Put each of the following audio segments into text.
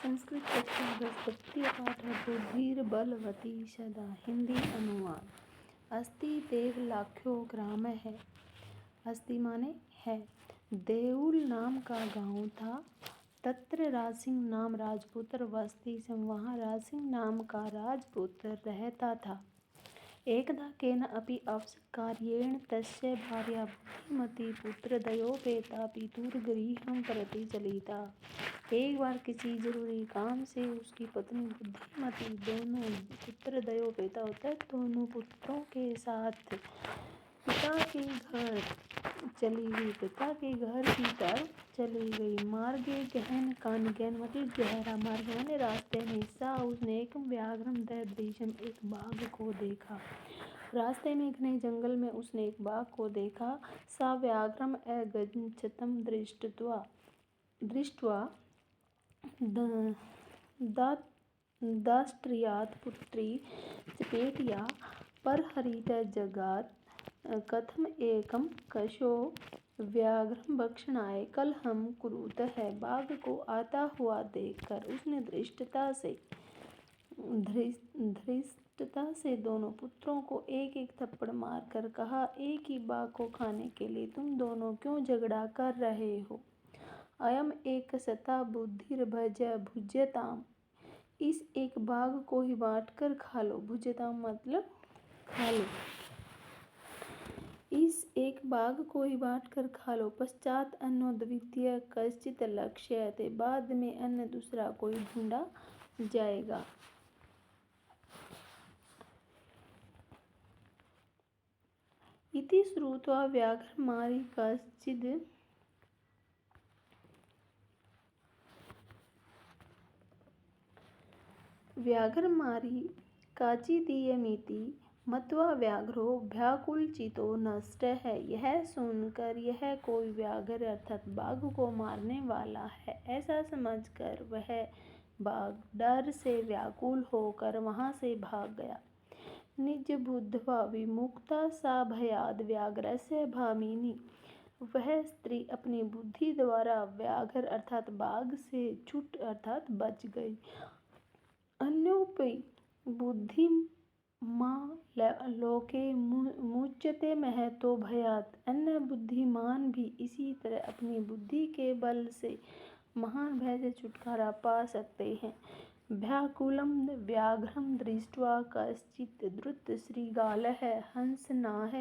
संस्कृत कक्षा 10 तृतीय पाठ बुद्धिर्बलवती सदा। हिंदी अनुवाद। अस्ति देवलाख्यो ग्राम है। अस्ति माने है। देउल नाम का गांव था। तत्र राजसिंह नाम राजपुत्र वसति स्म। वहाँ राजसिंह नाम का राजपुत्र रहता था। एकदा केन अपि आवश्यककार्येण तस्य भार्या बुद्धिमती पुत्रद्वयोपेता पितुर्गृहं प्रति चलिता। एक बार किसी जरूरी काम से उसकी पत्नी बुद्धिमती पुत्रद्वयोपेता दोनों पुत्रों के साथ पिता के घर की तरफ चली गई। मार्गे गहन कानगेन मतलब गहरा मार्ग माने रास्ते में सा उसने एक व्याघ्रम दृश्यम एक बाघ को देखा। रास्ते में घने जंगल में उसने एक बाघ को देखा। सा व्याघ्रम अगच्छतं दृष्ट्वा दाष्ट्रियात् पुत्री चपेटिया परहरित जगात्। कथम एकम कशो व्याघ्रम भक्षणाय कलहम कुरुतः। बाघ को आता हुआ देखकर उसने धृष्टता से दोनों पुत्रों को एक एक थप्पड़ मारकर कहा, एक ही बाघ को खाने के लिए तुम दोनों क्यों झगड़ा कर रहे हो? अयम एक सता भुज्यताम। इस एक बाघ को ही बांट कर खा लो। भुज्यताम मतलब खा लो। इस एक बाघ को ही बांट कर खा लो। पश्चात अन्नो द्वितीय कश्चित लक्ष्यते। बाद में अन्य दूसरा कोई ढूंढा जाएगा। इति श्रुत्वा व्याघ्रमारी कश्चिद व्याघ्रमारी काचिदीयमिति मत्वा व्याघ्रो व्याकुलचितो नष्ट है। यह सुनकर यह कोई व्याघ्र अर्थात बाघ को मारने वाला है ऐसा समझकर वह बाघ डर से व्याकुल होकर वहां से भाग गया। निज बुद्ध्वा विमुक्ता सा भयाद व्याघ्रस्य भामिनी। वह स्त्री अपनी बुद्धि द्वारा व्याघ्र अर्थात बाघ से छूट अर्थात बच गई। अन्योपि बुद्धिमा लोके मुच्यते महतो भयात्। अन्य बुद्धिमान भी इसी तरह अपनी बुद्धि के बल से महान भय से छुटकारा पा सकते हैं। व्याकुलं व्याघ्रं दृष्ट्वा कश्चित् द्रुत श्रीगालः हंसनाः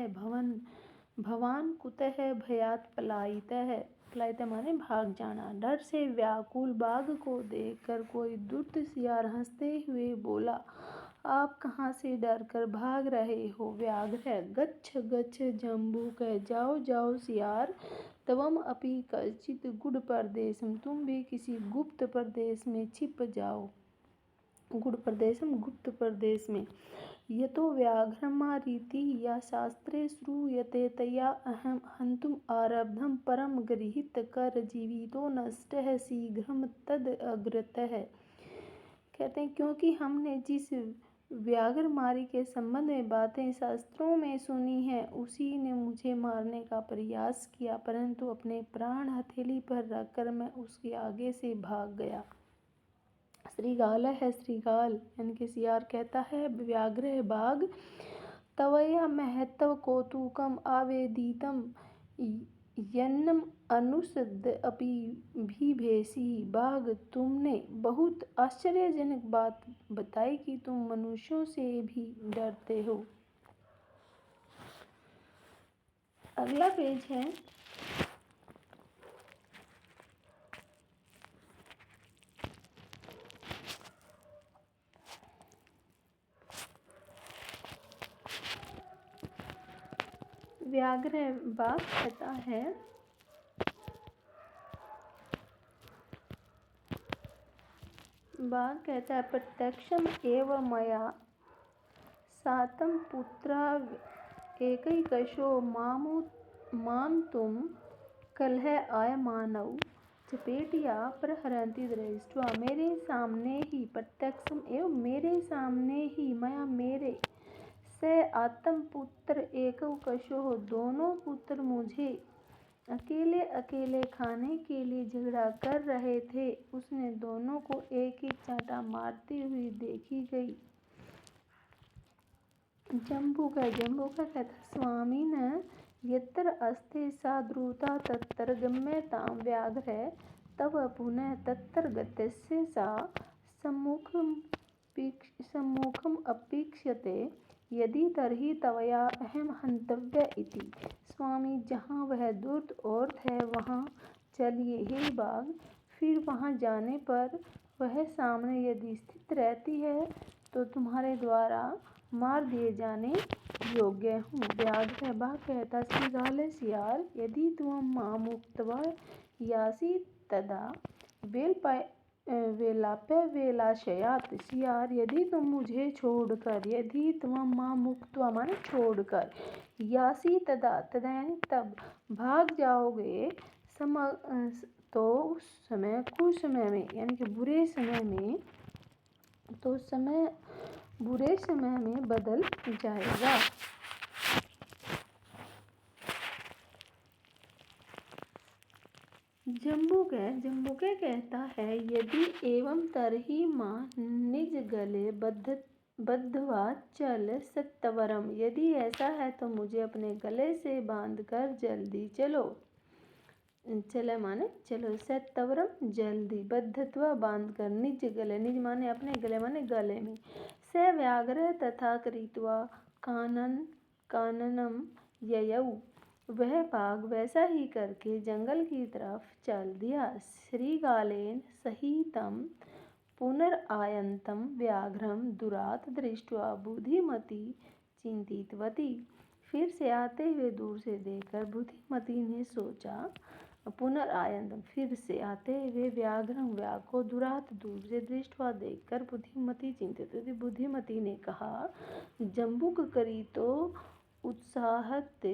भवान् कुतः भयात् पलायितः। पलायितः माने भाग जाना। डर से व्याकुल बाघ को देखकर कोई दुष्ट सियार हंसते हुए बोला, आप कहाँ से डरकर भाग रहे हो? व्याघ्र गच्छ गच्छ जम्बूक। जाओ जाओ सियार। त्वम अपि कश्चित् गुड प्रदेशम। तुम भी किसी गुप्त प्रदेश में छिप जाओ। गुड प्रदेशम गुप्त प्रदेश में। यतो व्याघ्रमारीति या शास्त्रे श्रूयते तया अहम हन्तुम आरब्धम परम गृहीत कर जीवितो नष्टः शीघ्रम तद अग्रतः। कहते हैं क्योंकि हमने जिस व्याघ्रमारी के संबंध में बातें शास्त्रों में सुनी है उसी ने मुझे मारने का प्रयास किया, परंतु अपने प्राण हथेली पर रखकर मैं उसके आगे से भाग गया। श्रीगाल है श्रीगाल यानी कि सियार कहता है व्याघ्र है बाघ। तवया महत्व कौतुकम आवेदितम यन्नम अनुसद अपि भीभेसी। बाघ तुमने बहुत आश्चर्यजनक बात बताई कि तुम मनुष्यों से भी डरते हो। अगला पेज है व्याघ्र बाघ कहता है प्रत्यक्षम एव मया सातं पुत्रा एकैकशो माम तुम कलह आयमानौ चपेटिया प्रहरन्ति दृष्ट्वा। मेरे सामने ही प्रत्यक्षम एवं मेरे सामने ही मया मेरे से आत्म पुत्र एकौ कशो दोनों पुत्र मुझे अकेले अकेले खाने के लिए झगड़ा कर रहे थे। उसने दोनों को एक एक चांटा मारती हुई देखी गई। जम्बू का कहता, स्वामी न यत्र अस्ते साद्रुता तत्र गम्यतां व्याघ्र तव पुनः तत्र गतस्य सा सम्मुखम् अपेक्ष्यते यदि तर्हि तवया अहम हन्तव्य इति। स्वामी, जहाँ वह दुर्द औरत है वहाँ चलिए हे बाघ। फिर वहाँ जाने पर वह सामने यदि स्थित रहती है तो तुम्हारे द्वारा मार दिए जाने योग्य हूँ। व्याघ्र बाघ कहता, श्रीगाल सियार, यदि त्वं मां मुक्त्वा यासि तदा वेलाप्य वेलाशयात्। सियार, यदि तुम मुझे छोड़कर, यदि त्वं मां मुक्त्वा माने छोड़कर, यासि तदा यानी तब भाग जाओगे, तो उस समय कुछ समय में यानी कि बुरे समय में, तो समय बुरे समय में बदल जाएगा। जम्बू कहता है, यदि एवं तरहि मां निज गले बद्धवा चल सत्वरम। यदि ऐसा है तो मुझे अपने गले से बांधकर जल्दी चलो। चले माने चलो, सत्वरम जल्दी, बद्धत्वा बांधकर, निज गले, निज माने अपने गले माने गले में। स व्याघ्र तथा कृत्वा काननम ययौ। वह बाघ वैसा ही करके जंगल की तरफ चल दिया। श्रीगालेन सहितं पुनरायन्तं व्याघ्रं दूरात् दृष्ट्वा बुद्धिमती चिंतितवती। फिर से आते हुए दूर से देखकर बुद्धिमती ने सोचा, पुनरायन्तम फिर से आते हुए, व्याघ्रं व्याघ को, दूरात् दूर से, दृष्ट्वा देखकर, बुद्धिमती चिंतितवती बुद्धिमती ने कहा, जम्बुक करितो उत्साहत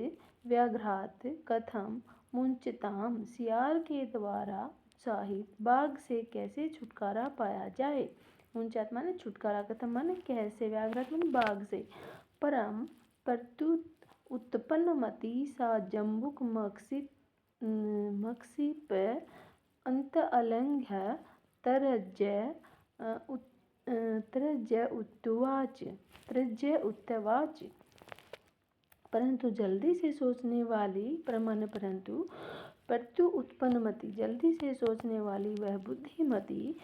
व्याघ्रात् कथम मुंचताम। सियार के द्वारा उत्साहित बाघ से कैसे छुटकारा पाया जाए। मुंचत माने छुटकारा, कथम माने कैसे, व्याघ्रात् माने बाघ से। परम प्रत्युत उत्पन्नमति सा जम्बुक मक्षिप अंत अलंघ्य त्रज्य उत्वाच। परंतु जल्दी से सोचने वाली परंतु प्रत्यु उत्पन्नमति, जल्दी से सोचने वाली वह बुद्धिमती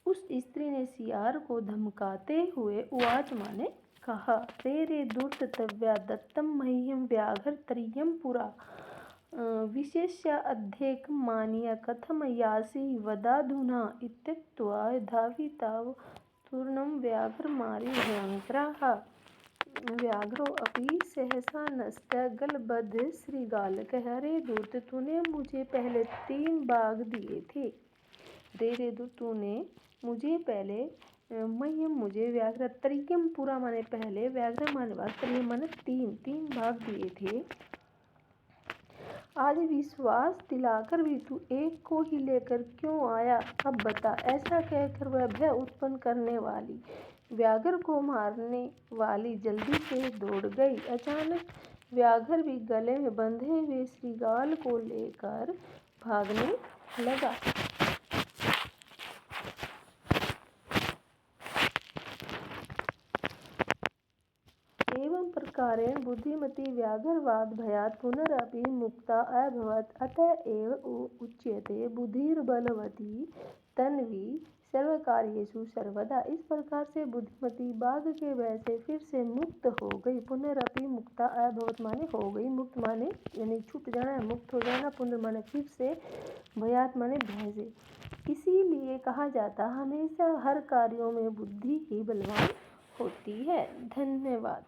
उस स्त्री ने सियार को धमकाते हुए उवाच माने कहा, तेरे दुर्तव्या दत्तम मह्यम व्याघ्र त्रियम पुरा विशेष्य अध्येक मानिय कथम यासि वदाधुना इत्युक्त्वा धाविताव तूर्णं व्याघ्र मारी भयंकरः। व्याघ्रो अपि सहसा नष्ट गलबद्ध। श्रीगाल कह, रे दूत, तूने मुझे पहले 3 बाघ दिए थे। रे दूत, तूने मुझे पहले मह्यम मुझे, व्याघ्र त्रियम पूरा माने पहले, व्याघ्र माने बाघ, त्रियम माने 3 बाघ दिए थे। आज विश्वास दिलाकर भी तू एक को ही लेकर क्यों आया। अब बता। ऐसा कहकर वह भय उत्पन्न करने वाली व्याघ्र को मारने वाली जल्दी से दौड़ गई। अचानक व्याघ्र भी गले में बंधे हुए श्रीगाल को लेकर भागने लगा। एवं प्रकारेण बुद्धिमती व्याघ्रवाद भयात् पुनरपि मुक्ता अभवत्। अतः एव उच्यते बुद्धिर्बलवती तन्वी सर्वकार्येषु सर्वदा। इस प्रकार से बुद्धिमती बाघ के भय से फिर से मुक्त हो गई। पुनरपि मुक्ता अभवत् माने हो गई, मुक्त माने यानी छूट जाना, मुक्त हो जाना, पुनः माने फिर से, भयात् माने भय से। इसीलिए कहा जाता, हमेशा हर कार्यों में बुद्धि ही बलवान होती है। धन्यवाद।